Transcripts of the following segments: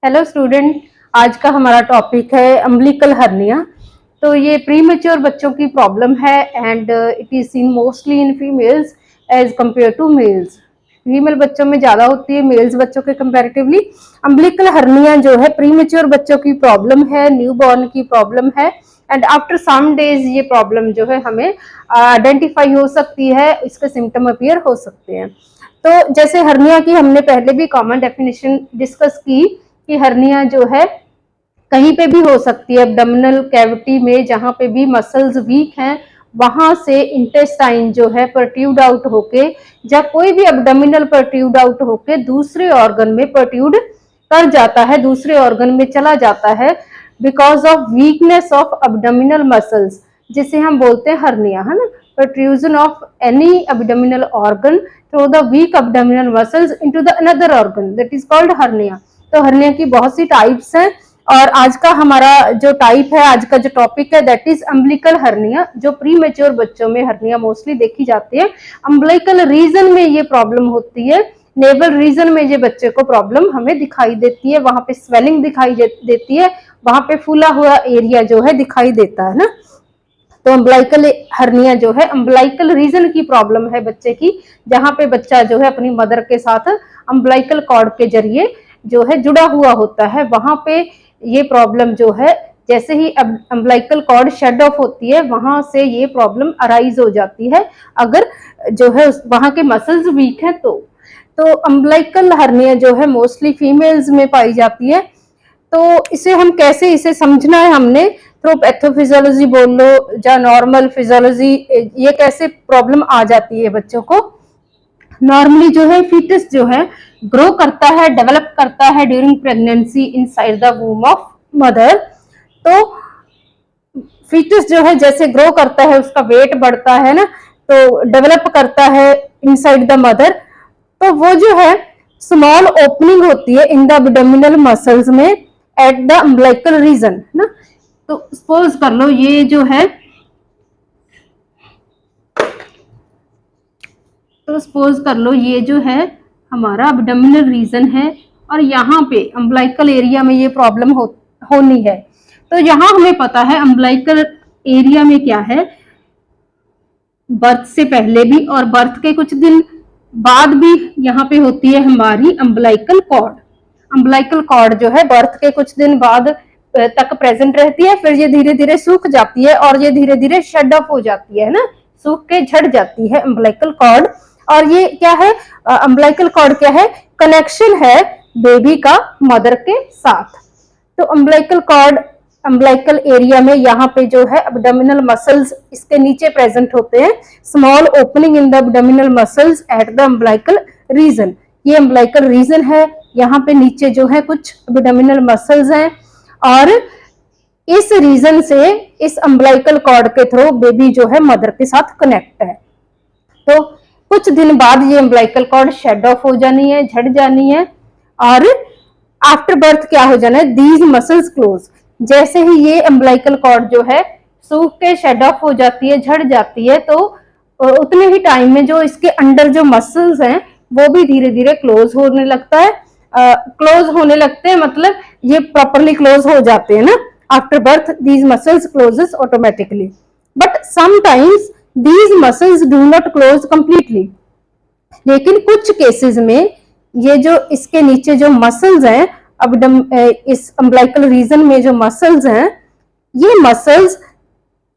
Hello student, आज का हमारा टॉपिक है अम्बिलिकल हर्निया। तो ये प्री मेच्योर बच्चों की प्रॉब्लम है and it is seen mostly in females as compare to males. Female बच्चों में ज्यादा होती है मेल्स बच्चों के कंपैरेटिवली। अम्बिलिकल हर्निया जो है प्री मेच्योर बच्चों की प्रॉब्लम है, न्यू बॉर्न की प्रॉब्लम है एंड आफ्टर सम डेज ये प्रॉब्लम जो है हमें आइडेंटिफाई हो सकती है, इसके सिम्टम अपीयर हो सकते हैं। तो जैसे हर्निया की हमने पहले भी कॉमन डेफिनेशन डिस्कस की कि हर्निया जो है कहीं पे भी हो सकती है, एब्डोमिनल कैविटी में जहां पे भी मसल्स वीक हैं वहां से इंटेस्टाइन जो है प्रोट्रूड आउट होके, या कोई भी एब्डोमिनल प्रोट्रूड आउट होके दूसरे ऑर्गन में प्रोट्रूड कर जाता है, दूसरे ऑर्गन में चला जाता है because of weakness of abdominal muscles, जिसे हम बोलते हैं हर्निया, है ना। Protrusion of any abdominal organ through the weak abdominal muscles into the another organ, that is called hernia. तो हर्निया की बहुत सी टाइप्स हैं और आज का हमारा जो टाइप है, आज का जो टॉपिक है दैट इज अम्बिलिकल हर्निया, जो प्री मेच्योर बच्चों में हर्निया मोस्टली देखी जाती है। अम्बिलिकल रीजन में ये प्रॉब्लम होती है, नेवल रीजन में ये बच्चे को प्रॉब्लम हमें दिखाई देती है, वहां पे स्वेलिंग दिखाई देती है, वहां पे फूला हुआ एरिया जो है दिखाई देता है ना। तो अम्बिलिकल हर्निया जो है अम्बिलिकल रीजन की प्रॉब्लम है बच्चे की, जहां पे बच्चा जो है अपनी मदर के साथ अम्बिलिकल कॉर्ड के जरिए जो है जुड़ा हुआ होता है, वहां पे ये प्रॉब्लम जो है जैसे ही अम्बिलिकल कॉर्ड शेड ऑफ होती है वहां से ये प्रॉब्लम अराइज हो जाती है, अगर जो है वहां के मसल्स वीक हैं तो अम्बिलिकल हर्निया जो है मोस्टली फीमेल्स में पाई जाती है। तो इसे हम कैसे इसे समझना है, हमने थ्रू पैथोफिजियोलॉजी बोल लो या नॉर्मल फिजियोलॉजी, ये कैसे प्रॉब्लम आ जाती है बच्चों को। नॉर्मली जो है फीटस जो है ग्रो करता है, डेवलप करता है during pregnancy inside the वूम of mother. तो फीटस जो है जैसे ग्रो करता है उसका वेट बढ़ता है ना, तो डेवलप करता है इनसाइड द मदर, तो वो जो है स्मॉल ओपनिंग होती है इन द एब्डोमिनल मसल्स में एट द अम्बिलिकल रीजन ना। तो सपोज कर लो ये जो है, तो सपोज कर लो ये जो है हमारा एब्डोमिनल रीजन है और यहाँ पे अम्बिलिकल एरिया में ये प्रॉब्लम होनी है। तो यहाँ हमें पता है अम्बिलिकल एरिया में क्या है, बर्थ से पहले भी और बर्थ के कुछ दिन बाद भी यहाँ पे होती है हमारी अम्बिलिकल कॉर्ड। अम्बिलिकल कॉर्ड जो है बर्थ के कुछ दिन बाद तक प्रेजेंट रहती है, फिर ये धीरे धीरे सूख जाती है और ये धीरे धीरे शेड ऑफ हो जाती है ना, सूख के झड़ जाती है अम्बिलिकल कॉर्ड। और ये क्या है, अम्बिलिकल कॉर्ड क्या है, कनेक्शन है बेबी का मदर के साथ। तो अम्बिलिकल कॉर्ड अम्बिलिकल एरिया में यहाँ पे जो है एब्डोमिनल मसल्स इसके नीचे प्रेजेंट होते हैं, small opening in the abdominal muscles at the umbilical region. ये अम्बिलिकल रीजन है, यहाँ पे नीचे जो है कुछ एब्डोमिनल मसल्स हैं और इस रीजन से इस अम्बिलिकल कॉर्ड के थ्रू बेबी जो है मदर के साथ कनेक्ट है। तो कुछ दिन बाद ये अम्बिलिकल कॉर्ड शेड ऑफ हो जानी है, झड़ जानी है और आफ्टर बर्थ क्या हो जाना है, दीज मसल्स क्लोज। जैसे ही ये अम्बिलिकल कॉर्ड जो है सूख के शेड ऑफ हो जाती है, झड़ जाती है, तो उतने ही टाइम में जो इसके अंडर जो मसल्स हैं वो भी धीरे धीरे क्लोज होने लगता है, क्लोज होने लगते हैं, मतलब ये प्रॉपरली क्लोज हो जाते हैं ना। After birth these muscles closes automatically, but sometimes these muscles do not close completely. लेकिन कुछ केसेस में ये जो इसके नीचे जो मसल्स हैं, अब इस अम्बिलिकल रीजन में जो मसल्स हैं, ये मसल्स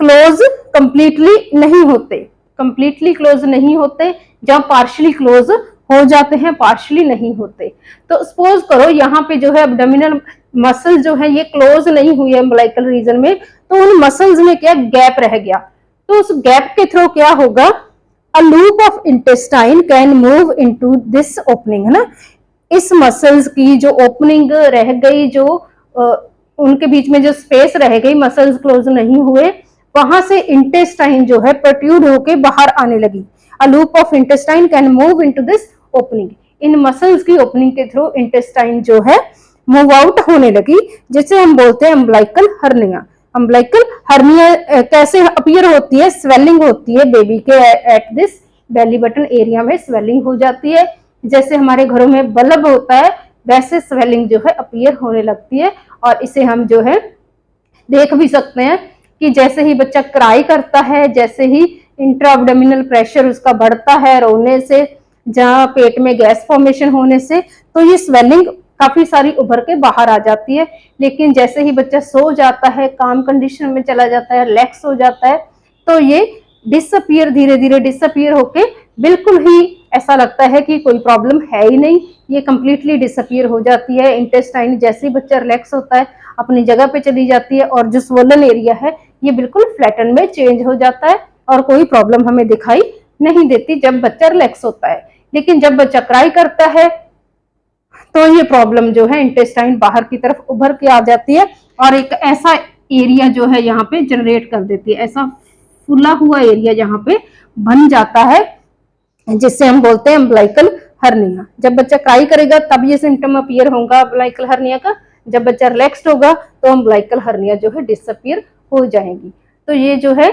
क्लोज कंप्लीटली नहीं होते, कंप्लीटली क्लोज नहीं होते, जब पार्शली क्लोज हो जाते हैं, पार्शली नहीं होते। तो सपोज करो यहाँ पे जो है एब्डोमिनल मसल जो है ये क्लोज नहीं हुई है अम्बिलिकल रीजन में, तो उन मसल्स में क्या गैप रह गया, तो उस गैप के थ्रू क्या होगा, a loop of intestine can move into this opening, है ना। इस मसल्स की जो ओपनिंग रह गई, जो उनके बीच में जो स्पेस रह गई, मसल्स क्लोज नहीं हुए, वहां से इंटेस्टाइन जो है प्रोट्रूड होके बाहर आने लगी। A loop of intestine can move into this opening, in muscles की ओपनिंग के थ्रू इंटेस्टाइन जो है मूव आउट होने लगी, जिसे हम बोलते हैं अम्बिलिकल हर्निया। अम्बिलिकल हर्निया कैसे अपीयर होती है, स्वेलिंग होती है बेबी के at this belly button area में स्वेलिंग हो जाती है, जैसे हमारे घरों में बल्ब होता है वैसे स्वेलिंग जो है अपीयर होने लगती है। और इसे हम जो है देख भी सकते हैं कि जैसे ही बच्चा क्राई करता है, जैसे ही इंट्रा एब्डोमिनल प्रेशर उसका बढ़ता है रोने से, जहाँ पेट में गैस फॉर्मेशन होने से, तो ये स्वेलिंग काफी सारी उभर के बाहर आ जाती है। लेकिन जैसे ही बच्चा सो जाता है, काम कंडीशन में चला जाता है, रिलैक्स हो जाता है, तो ये डिसअपियर, धीरे धीरे डिसअपियर होके बिल्कुल ही ऐसा लगता है कि कोई प्रॉब्लम है ही नहीं, ये कंप्लीटली डिसअपियर हो जाती है। इंटेस्टाइन जैसे ही बच्चा रिलैक्स होता है अपनी जगह पे चली जाती है और जो स्वोलन एरिया है ये बिल्कुल फ्लैटन में चेंज हो जाता है और कोई प्रॉब्लम हमें दिखाई नहीं देती जब बच्चा रिलैक्स होता है। लेकिन जब बच्चा क्राई करता है तो ये प्रॉब्लम जो है इंटेस्टाइन बाहर की तरफ उभर के आ जाती है और एक ऐसा एरिया जो है यहाँ पे जनरेट कर देती है, ऐसा फुला हुआ एरिया यहाँ पे बन जाता है, जिससे हम बोलते हैं अम्बिलिकल हर्निया। जब बच्चा क्राई करेगा तब ये सिम्टम अपीयर होगा अम्बिलिकल हर्निया का, जब बच्चा रिलैक्स्ड होगा तो अम्बिलिकल हर्निया जो है डिसअपियर हो जाएगी। तो ये जो है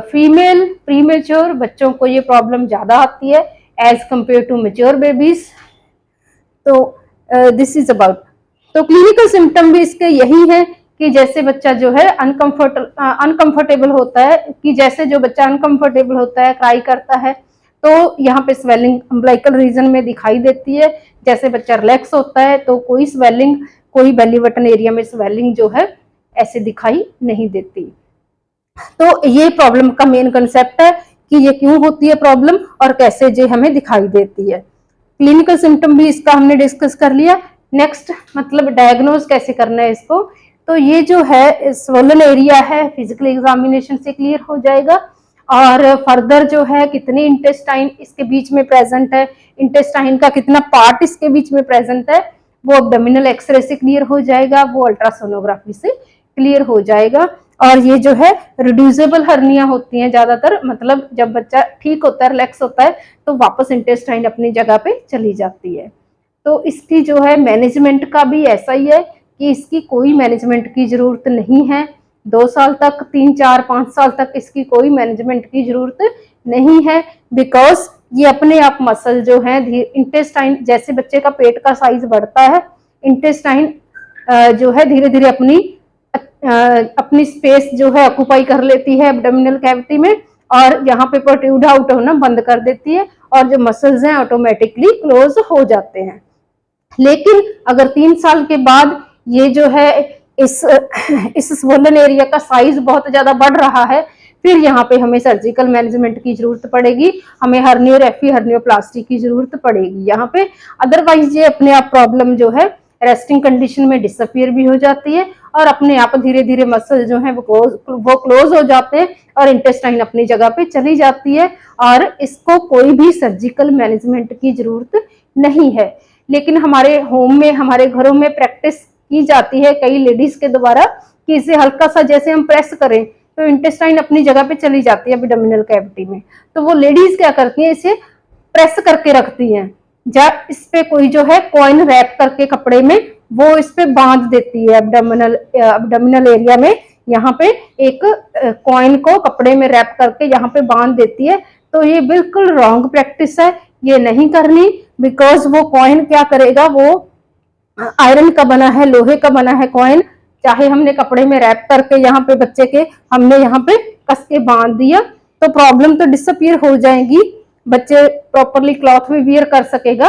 फीमेल प्रीमेच्योर बच्चों को ये प्रॉब्लम ज्यादा आती है as compare to mature babies. तो दिस इज अबाउट, तो क्लिनिकल सिम्टम भी इसके यही है कि जैसे बच्चा जो है अनकंफर्टेबल होता है, कि जैसे जो बच्चा अनकंफर्टेबल होता है, क्राई करता है, तो यहाँ पे स्वेलिंग अम्बिलिकल रीजन में दिखाई देती है। जैसे बच्चा रिलैक्स होता है तो कोई स्वेलिंग, कोई बेली बटन एरिया में स्वेलिंग जो है ऐसे दिखाई नहीं देती। तो ये प्रॉब्लम का मेन कंसेप्ट है कि ये क्यों होती है प्रॉब्लम और कैसे जो हमें दिखाई देती है। क्लिनिकल सिम्टम भी इसका हमने डिस्कस कर लिया। नेक्स्ट मतलब डायग्नोज कैसे करना है इसको, तो ये जो है स्वोलन एरिया है फिजिकल एग्जामिनेशन से क्लियर हो जाएगा। और फर्दर जो है कितने इंटेस्टाइन इसके बीच में प्रेजेंट है, इंटेस्टाइन का कितना पार्ट इसके बीच में प्रेजेंट है, वो एब्डोमिनल एक्सरे से क्लियर हो जाएगा, वो अल्ट्रासोनोग्राफी से क्लियर हो जाएगा। और ये जो है रिड्यूसेबल हर्निया होती हैं ज्यादातर, मतलब जब बच्चा ठीक होता है, रिलैक्स होता है, तो वापस इंटेस्टाइन अपनी जगह पे चली जाती है। तो इसकी जो है मैनेजमेंट का भी ऐसा ही है कि इसकी कोई मैनेजमेंट की जरूरत नहीं है। 2 साल तक, 3, 4, 5 साल तक इसकी कोई मैनेजमेंट की जरूरत नहीं है, बिकॉज ये अपने आप मसल जो है इंटेस्टाइन, जैसे बच्चे का पेट का साइज बढ़ता है, इंटेस्टाइन जो है धीरे धीरे अपनी स्पेस जो है ऑक्यूपाई कर लेती है एब्डोमिनल कैविटी में और यहाँ पे प्रोट्रूड आउट होना बंद कर देती है और जो मसल्स हैं ऑटोमेटिकली क्लोज हो जाते हैं। लेकिन अगर 3 साल के बाद ये जो है इस स्वोलन एरिया का साइज बहुत ज्यादा बढ़ रहा है, फिर यहाँ पे हमें सर्जिकल मैनेजमेंट की जरूरत पड़ेगी, हमें हर्नियोरेफी हर्नियोप्लास्टी की जरूरत पड़ेगी यहाँ पे। अदरवाइज ये अपने आप प्रॉब्लम जो है रेस्टिंग कंडीशन में डिसअपियर भी हो जाती है और अपने आप धीरे धीरे मसल जो है वो क्लोज हो जाते हैं और इंटेस्टाइन अपनी जगह पे चली जाती है और इसको कोई भी सर्जिकल मैनेजमेंट की जरूरत नहीं है। लेकिन हमारे होम में, हमारे घरों में प्रैक्टिस की जाती है कई लेडीज के द्वारा कि इसे हल्का सा जैसे हम प्रेस करें तो इंटेस्टाइन अपनी जगह पे चली जाती है एब्डोमिनल कैविटी में। तो वो लेडीज क्या करती हैं, इसे प्रेस करके रखती हैं, जब इस पे कोई जो है कॉइन रैप करके कपड़े में वो इस पे बांध देती है एब्डोमिनल एरिया में, यहाँ पे एक कॉइन को कपड़े में रैप करके यहाँ पे बांध देती है। तो ये बिल्कुल रॉन्ग प्रैक्टिस है, ये नहीं करनी, बिकॉज वो कॉइन क्या करेगा, वो आयरन का बना है, लोहे का बना है कॉइन, चाहे हमने कपड़े में रैप करके यहाँ पे बच्चे के हमने यहाँ पे कस के बांध दिया तो प्रॉब्लम तो डिसअपियर हो जाएगी, बच्चे प्रॉपरली क्लॉथ भी वियर कर सकेगा।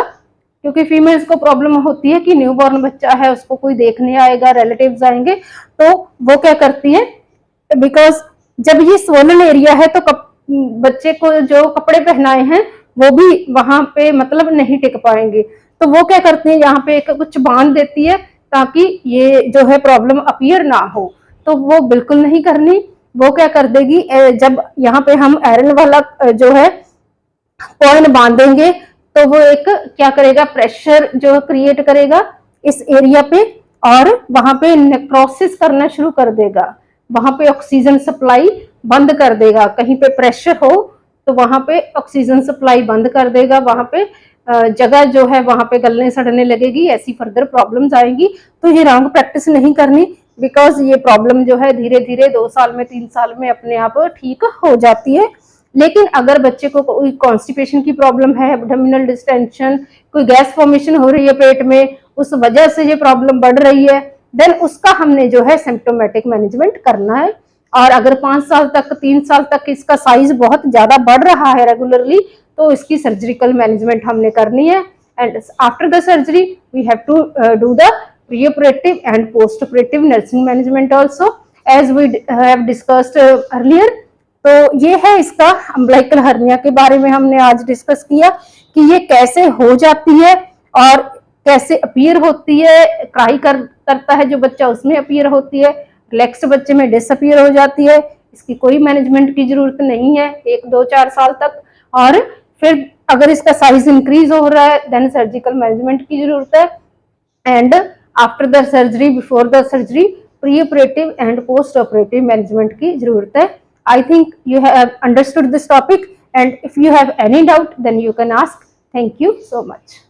क्योंकि फीमेल्स को प्रॉब्लम होती है कि न्यूबॉर्न बच्चा है, उसको कोई देखने आएगा, रिलेटिव्स आएंगे, तो वो क्या करती है, बिकॉज जब ये स्वोलन एरिया है तो बच्चे को जो कपड़े पहनाए हैं वो भी वहां पे मतलब नहीं टिक पाएंगे, तो वो क्या करती है यहाँ पे एक कुछ बांध देती है ताकि ये जो है प्रॉब्लम अपीयर ना हो। तो वो बिल्कुल नहीं करनी। वो क्या कर देगी, जब यहाँ पे हम आयरन वाला जो है कॉइन बांधेंगे तो वो एक क्या करेगा, प्रेशर जो क्रिएट करेगा इस एरिया पे और वहां पे नेक्रोसिस करना शुरू कर देगा, वहां पे ऑक्सीजन सप्लाई बंद कर देगा। कहीं पे प्रेशर हो तो वहां पे ऑक्सीजन सप्लाई बंद कर देगा, वहां पे जगह जो है वहां पे गलने सड़ने लगेगी, ऐसी फर्दर प्रॉब्लम्स आएंगी। तो ये रॉन्ग प्रैक्टिस नहीं करनी, बिकॉज ये प्रॉब्लम जो है धीरे धीरे 2 साल में 3 साल में अपने आप ठीक हो जाती है। लेकिन अगर बच्चे को कोई कॉन्स्टिपेशन की प्रॉब्लम है, एब्डोमिनल डिस्टेंशन, कोई गैस फॉर्मेशन हो रही है पेट में, उस वजह से ये प्रॉब्लम बढ़ रही है, देन उसका हमने जो है सिम्प्टोमेटिक मैनेजमेंट करना है। और अगर 5 साल तक 3 साल तक इसका साइज बहुत ज्यादा बढ़ रहा है रेगुलरली, तो इसकी सर्जिकल मैनेजमेंट हमने करनी है। And after the surgery we have to do the pre operative and post operative nursing management also, as we have discussed earlier. तो ये है इसका अम्बिलिकल हर्निया के बारे में हमने आज डिस्कस किया कि ये कैसे हो जाती है और कैसे अपीयर होती है। क्राई करता है जो बच्चा उसमें अपीयर होती है, रिलैक्स बच्चे में डिसअपीयर हो जाती है। इसकी कोई मैनेजमेंट की जरूरत नहीं है 1, 2, 4 साल तक। और फिर अगर इसका साइज इंक्रीज हो रहा है देन सर्जिकल मैनेजमेंट की जरूरत है। And after the surgery, before the surgery, pre operative and post operative management की जरूरत है। I think you have understood this topic, and if you have any doubt then you can ask. Thank you so much.